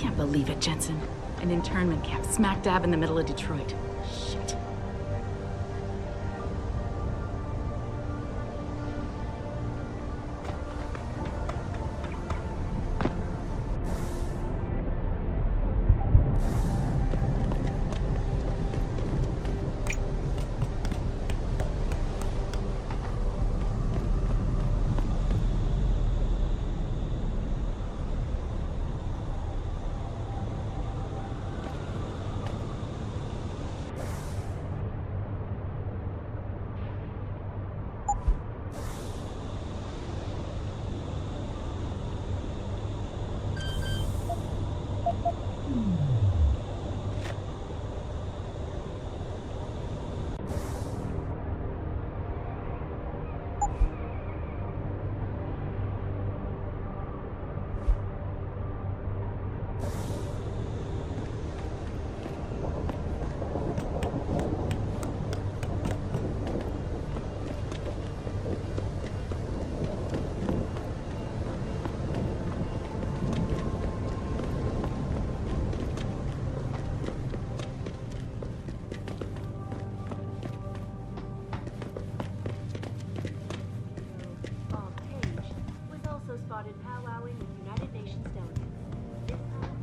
can't believe it, Jensen. An internment camp smack dab in the middle of Detroit. Shit.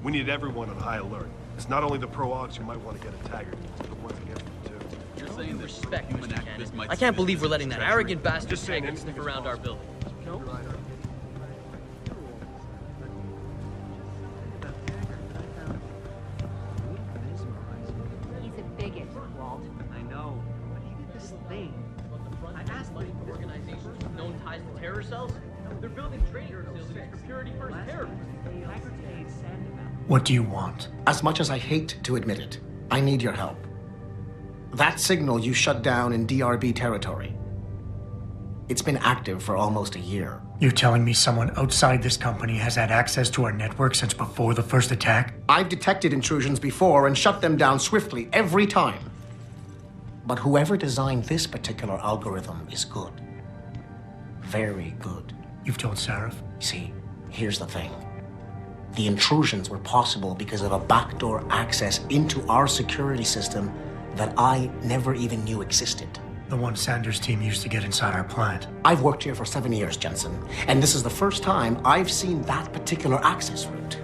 We need everyone on high alert. It's not only the pro-augs who might want to get a taggart, it's the ones against them too. You're saying respect human activists. I can't believe we're letting that arrogant bastard taggart sniff around our building. No? He's a bigot, Walt. I know, but he did this thing. I asked him. Organizations with known ties to terror cells? They're building training facilities for Purity First terrorists. What do you want? As much as I hate to admit it, I need your help. That signal you shut down in DRB territory. It's been active for almost a year. You're telling me someone outside this company has had access to our network since before the first attack? I've detected intrusions before and shut them down swiftly every time. But whoever designed this particular algorithm is good. Very good. You've told Sarif? See, here's the thing. The intrusions were possible because of a backdoor access into our security system that I never even knew existed. The one Sanders' team used to get inside our plant. I've worked here for 7 years, Jensen, and this is the first time I've seen that particular access route.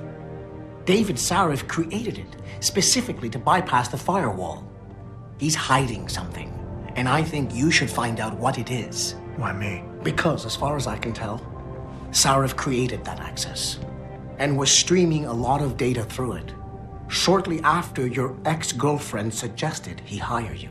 David Sarif created it specifically to bypass the firewall. He's hiding something, and I think you should find out what it is. Why me? Because, as far as I can tell, Sarif created that access and was streaming a lot of data through it shortly after your ex-girlfriend suggested he hire you.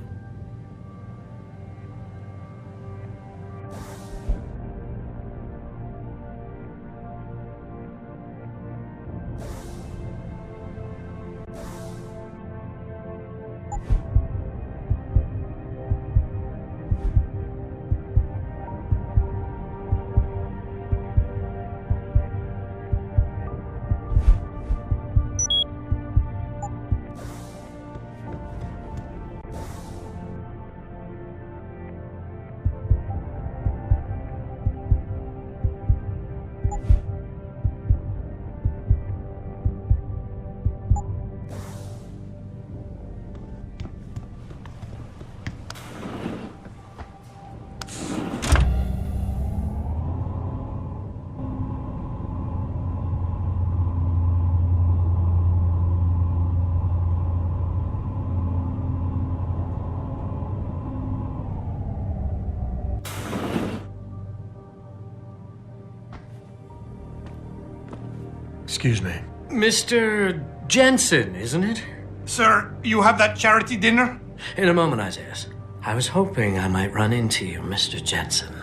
Excuse me. Mr. Jensen, isn't it? Sir, you have that charity dinner? In a moment, Isaiah. I was hoping I might run into you, Mr. Jensen.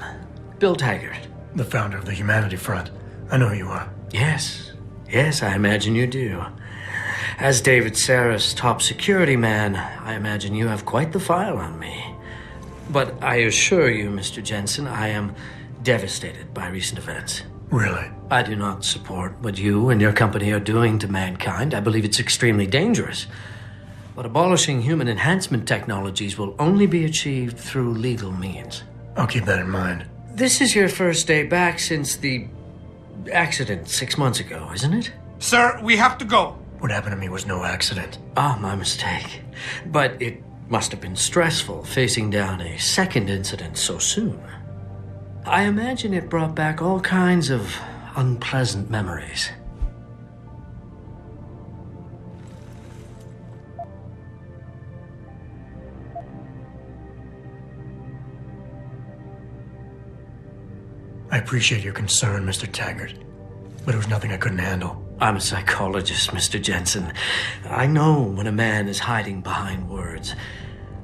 Bill Taggart. The founder of the Humanity Front. I know who you are. Yes. Yes, I imagine you do. As David Sarif's top security man, I imagine you have quite the file on me. But I assure you, Mr. Jensen, I am devastated by recent events. Really? I do not support what you and your company are doing to mankind. I believe it's extremely dangerous. But abolishing human enhancement technologies will only be achieved through legal means. I'll keep that in mind. This is your first day back since the accident 6 months ago, isn't it? Sir, we have to go. What happened to me was no accident. Ah, my mistake. But it must have been stressful facing down a second incident so soon. I imagine it brought back all kinds of unpleasant memories. I appreciate your concern, Mr. Taggart, but it was nothing I couldn't handle. I'm a psychologist, Mr. Jensen. I know when a man is hiding behind words.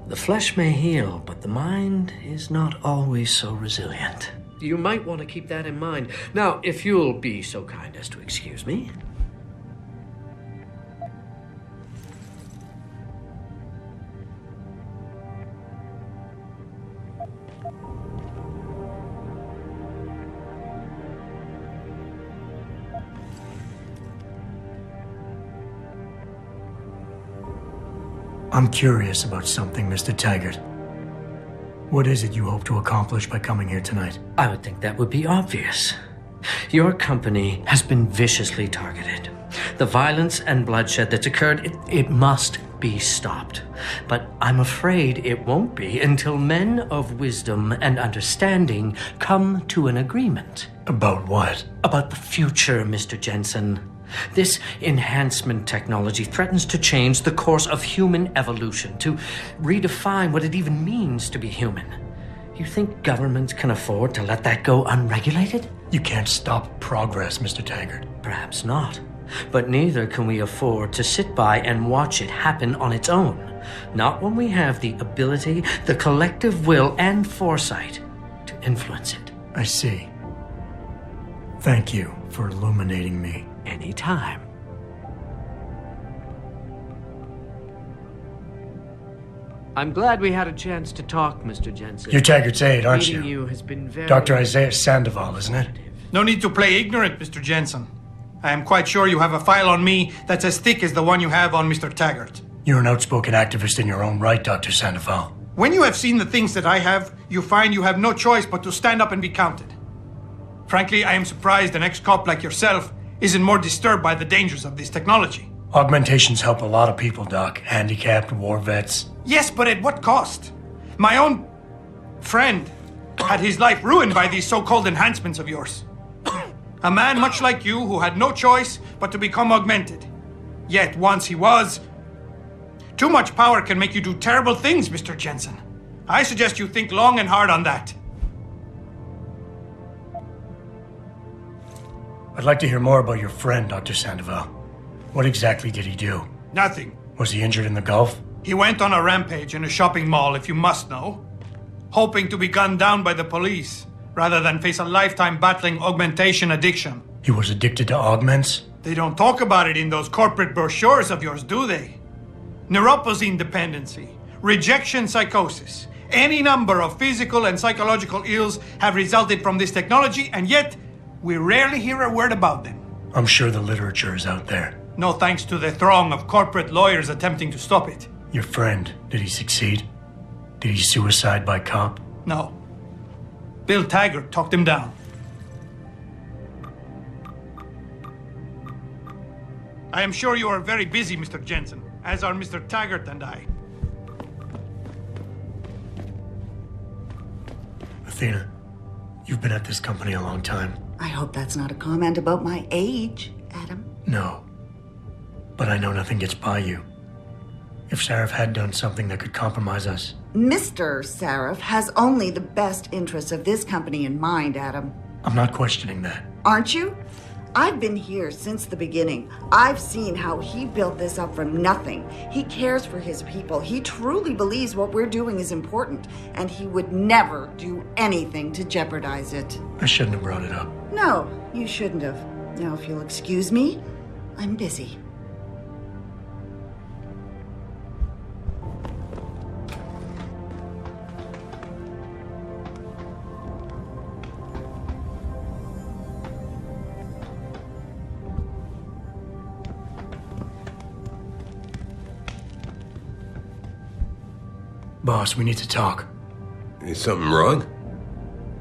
The flesh may heal, but the mind is not always so resilient. You might want to keep that in mind. Now, if you'll be so kind as to excuse me. I'm curious about something, Mr. Taggart. What is it you hope to accomplish by coming here tonight? I would think that would be obvious. Your company has been viciously targeted. The violence and bloodshed that's occurred, it must be stopped. But I'm afraid it won't be until men of wisdom and understanding come to an agreement. About what? About the future, Mr. Jensen. This enhancement technology threatens to change the course of human evolution, to redefine what it even means to be human. You think governments can afford to let that go unregulated? You can't stop progress, Mr. Taggart. Perhaps not. But neither can we afford to sit by and watch it happen on its own. Not when we have the ability, the collective will, and foresight to influence it. I see. Thank you for illuminating me. Anytime. I'm glad we had a chance to talk, Mr. Jensen. You're Taggart's aide, aren't Meeting you? you has been very... Dr. Isaiah Sandoval, isn't it? No need to play ignorant, Mr. Jensen. I am quite sure you have a file on me that's as thick as the one you have on Mr. Taggart. You're an outspoken activist in your own right, Dr. Sandoval. When you have seen the things that I have, you find you have no choice but to stand up and be counted. Frankly, I am surprised an ex-cop like yourself isn't more disturbed by the dangers of this technology. Augmentations help a lot of people, Doc. Handicapped, war vets. Yes, but at what cost? My own friend had his life ruined by these so-called enhancements of yours. A man much like you who had no choice but to become augmented. Yet once he was... Too much power can make you do terrible things, Mr. Jensen. I suggest you think long and hard on that. I'd like to hear more about your friend, Dr. Sandoval. What exactly did he do? Nothing. Was he injured in the Gulf? He went on a rampage in a shopping mall, if you must know, hoping to be gunned down by the police, rather than face a lifetime battling augmentation addiction. He was addicted to augments? They don't talk about it in those corporate brochures of yours, do they? Neuroposine dependency, rejection psychosis, any number of physical and psychological ills have resulted from this technology, and yet we rarely hear a word about them. I'm sure the literature is out there. No thanks to the throng of corporate lawyers attempting to stop it. Your friend, did he succeed? Did he suicide by cop? No. Bill Taggart talked him down. I am sure you are very busy, Mr. Jensen, as are Mr. Taggart and I. Athena, you've been at this company a long time. I hope that's not a comment about my age, Adam. No. But I know nothing gets by you. If Sarif had done something that could compromise us... Mr. Sarif has only the best interests of this company in mind, Adam. I'm not questioning that. Aren't you? I've been here since the beginning. I've seen how he built this up from nothing. He cares for his people. He truly believes what we're doing is important, and he would never do anything to jeopardize it. I shouldn't have brought it up. No, you shouldn't have. Now, if you'll excuse me, I'm busy. Boss, we need to talk. Is something wrong?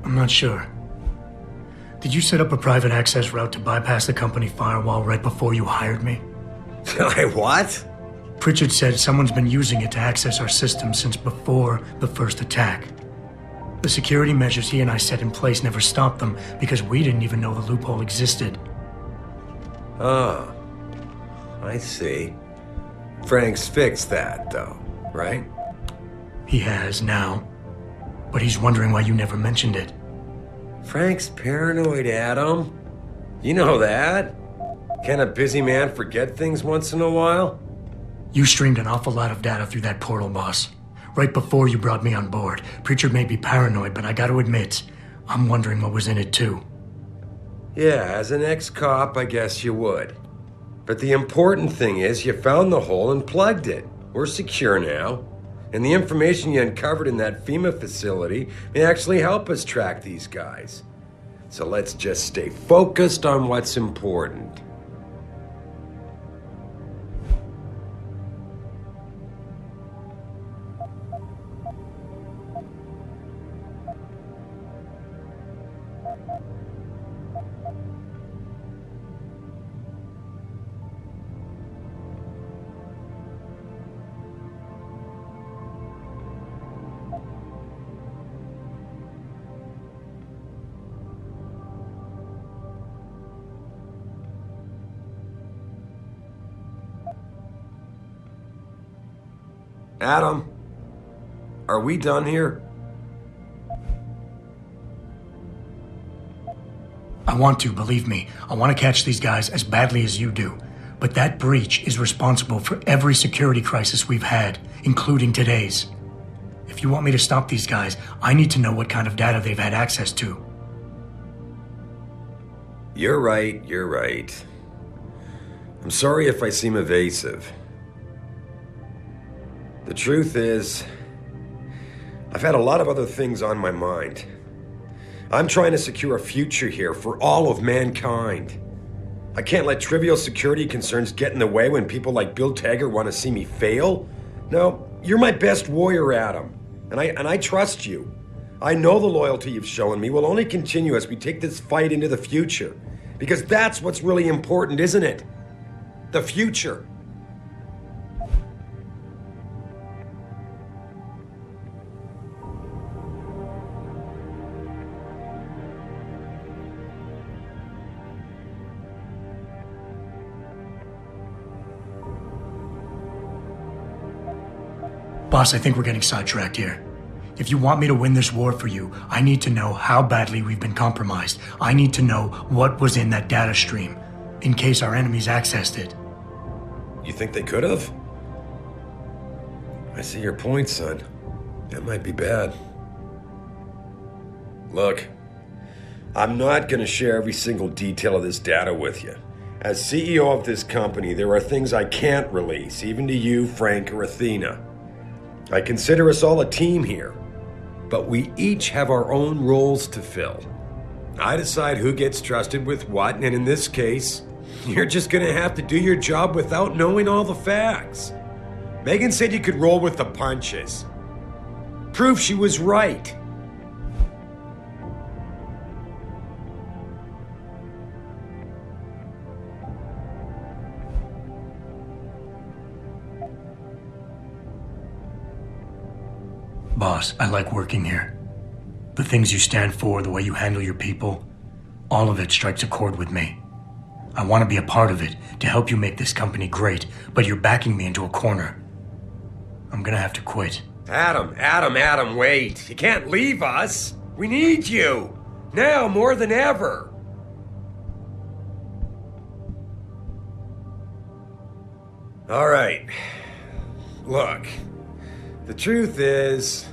I'm not sure. Did you set up a private access route to bypass the company firewall right before you hired me? What? Pritchard said someone's been using it to access our system since before the first attack. The security measures he and I set in place never stopped them because we didn't even know the loophole existed. Oh, I see. Frank's fixed that, though, right? He has now, but he's wondering why you never mentioned it. Frank's paranoid, Adam. You know that. Can a busy man forget things once in a while? You streamed an awful lot of data through that portal, boss. Right before you brought me on board. Pritchard may be paranoid, but I gotta admit, I'm wondering what was in it too. Yeah, as an ex-cop, I guess you would. But the important thing is you found the hole and plugged it. We're secure now. And the information you uncovered in that FEMA facility may actually help us track these guys. So let's just stay focused on what's important. Adam, are we done here? I want to, believe me. I want to catch these guys as badly as you do. But that breach is responsible for every security crisis we've had, including today's. If you want me to stop these guys, I need to know what kind of data they've had access to. You're right, you're right. I'm sorry if I seem evasive. The truth is, I've had a lot of other things on my mind. I'm trying to secure a future here for all of mankind. I can't let trivial security concerns get in the way when people like Bill Taggart want to see me fail. No, you're my best warrior, Adam, and I trust you. I know the loyalty you've shown me will only continue as we take this fight into the future, because that's what's really important, isn't it? The future. Boss, I think we're getting sidetracked here. If you want me to win this war for you, I need to know how badly we've been compromised. I need to know what was in that data stream, in case our enemies accessed it. You think they could have? I see your point, son. That might be bad. Look, I'm not going to share every single detail of this data with you. As CEO of this company, there are things I can't release, even to you, Frank, or Athena. I consider us all a team here, but we each have our own roles to fill. I decide who gets trusted with what, and in this case, you're just gonna have to do your job without knowing all the facts. Megan said you could roll with the punches. Proof she was right. Boss, I like working here. The things you stand for, the way you handle your people, all of it strikes a chord with me. I want to be a part of it, to help you make this company great, but you're backing me into a corner. I'm gonna have to quit. Adam, wait. You can't leave us. We need you. Now more than ever. All right. Look. The truth is,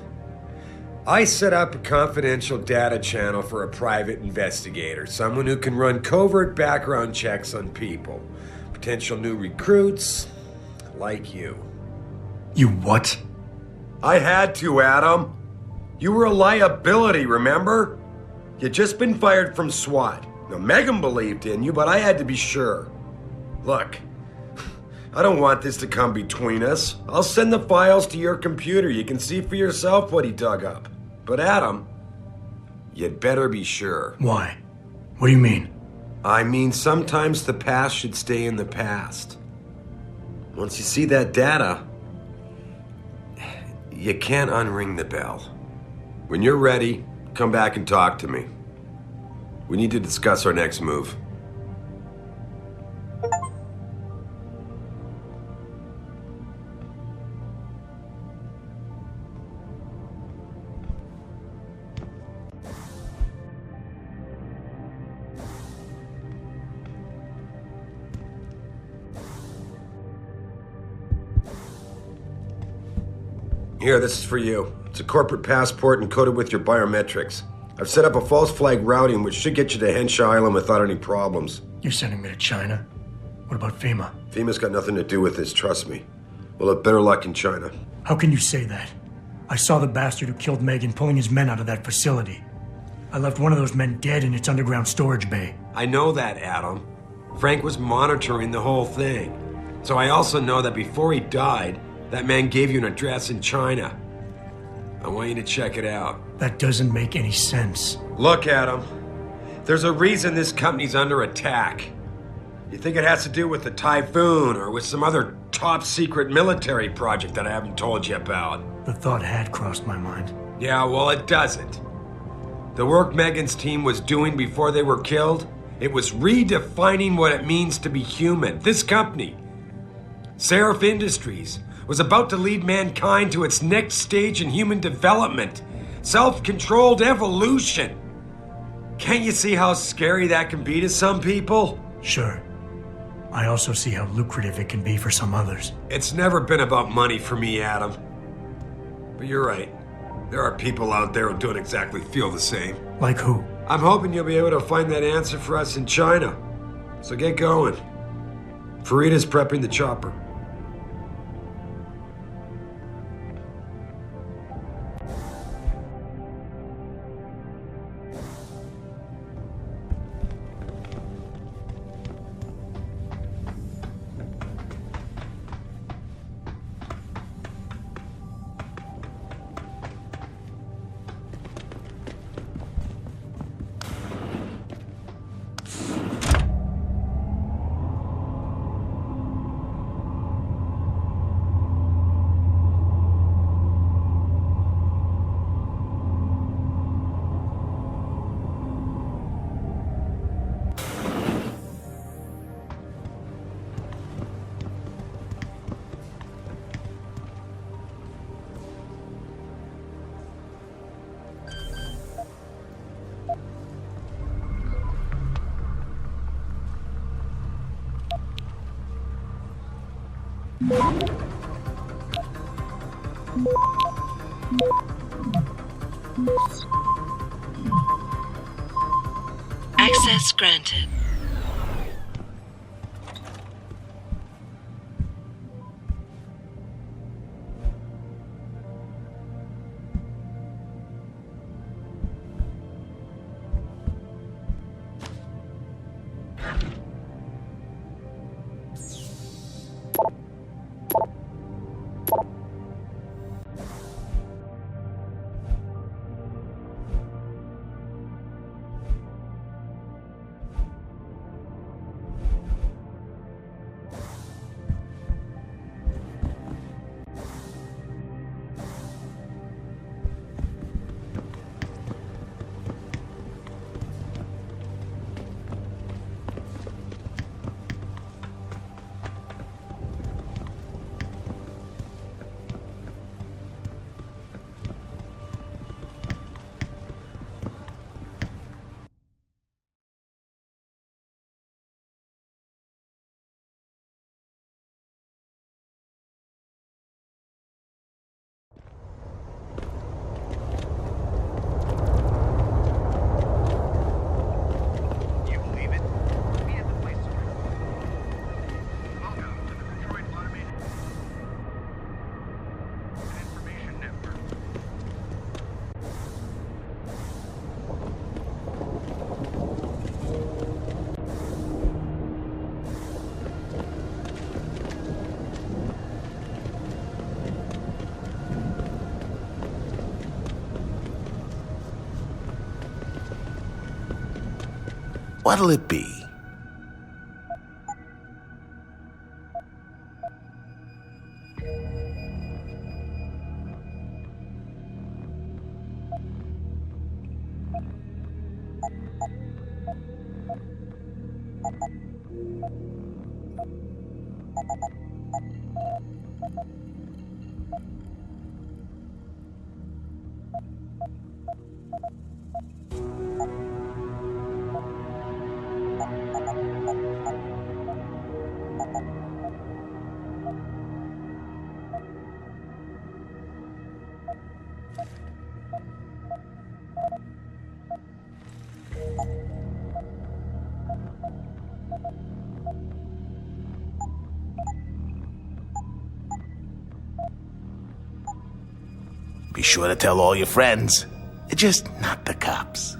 I set up a confidential data channel for a private investigator, someone who can run covert background checks on people, potential new recruits, like you. You what? I had to, Adam. You were a liability, remember? You'd just been fired from SWAT. Now, Megan believed in you, but I had to be sure. Look, I don't want this to come between us. I'll send the files to your computer. You can see for yourself what he dug up. But Adam, you'd better be sure. Why? What do you mean? I mean, sometimes the past should stay in the past. Once you see that data, you can't unring the bell. When you're ready, come back and talk to me. We need to discuss our next move. Here, this is for you. It's a corporate passport encoded with your biometrics. I've set up a false flag routing which should get you to Henshaw Island without any problems. You're sending me to China? What about FEMA? FEMA's got nothing to do with this, trust me. We'll have better luck in China. How can you say that? I saw the bastard who killed Megan pulling his men out of that facility. I left one of those men dead in its underground storage bay. I know that, Adam. Frank was monitoring the whole thing. So I also know that before he died, that man gave you an address in China. I want you to check it out. That doesn't make any sense. Look, Adam. There's a reason this company's under attack. You think it has to do with the typhoon or with some other top-secret military project that I haven't told you about? The thought had crossed my mind. Yeah, well, it doesn't. The work Megan's team was doing before they were killed, it was redefining what it means to be human. This company, Seraph Industries, was about to lead mankind to its next stage in human development. Self-controlled evolution. Can't you see how scary that can be to some people? Sure. I also see how lucrative it can be for some others. It's never been about money for me, Adam. But you're right. There are people out there who don't exactly feel the same. Like who? I'm hoping you'll be able to find that answer for us in China. So get going. Farida's prepping the chopper. Access granted. What'll it be? Be sure to tell all your friends. Just not the cops.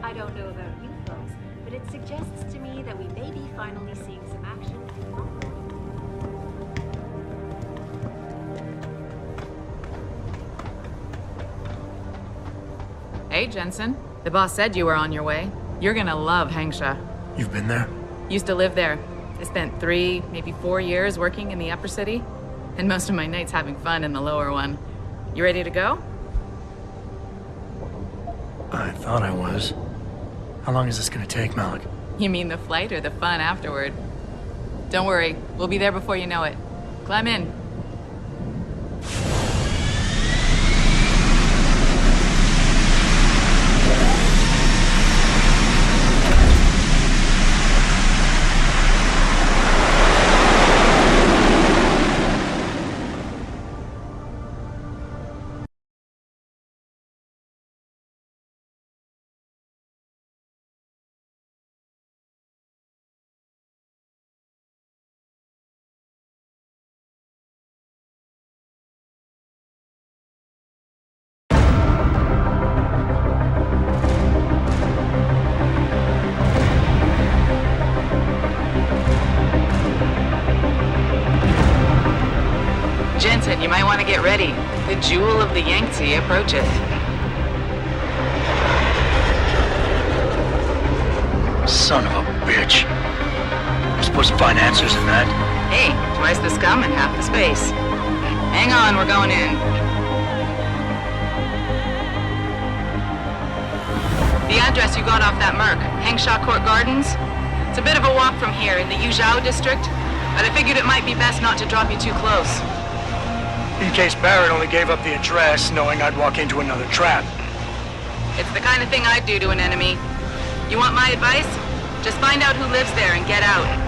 I don't know about you folks, but it suggests to me that we may be finally seeing some action. Hey, Jensen. The boss said you were on your way. You're gonna love Hangsha. You've been there? Used to live there. I spent 3, maybe 4 years working in the upper city, and most of my nights having fun in the lower one. You ready to go? I thought I was. How long is this gonna take, Malik? You mean the flight or the fun afterward? Don't worry, we'll be there before you know it. Climb in. Jensen, you might want to get ready. The jewel of the Yangtze approaches. Son of a bitch. We're supposed to find answers in that. Hey, twice the scum and half the space. Hang on, we're going in. The address you got off that Merc, Hangsha Court Gardens. It's a bit of a walk from here in the Yuzhou district, but I figured it might be best not to drop you too close. In case Barrett only gave up the address, knowing I'd walk into another trap. It's the kind of thing I'd do to an enemy. You want my advice? Just find out who lives there and get out.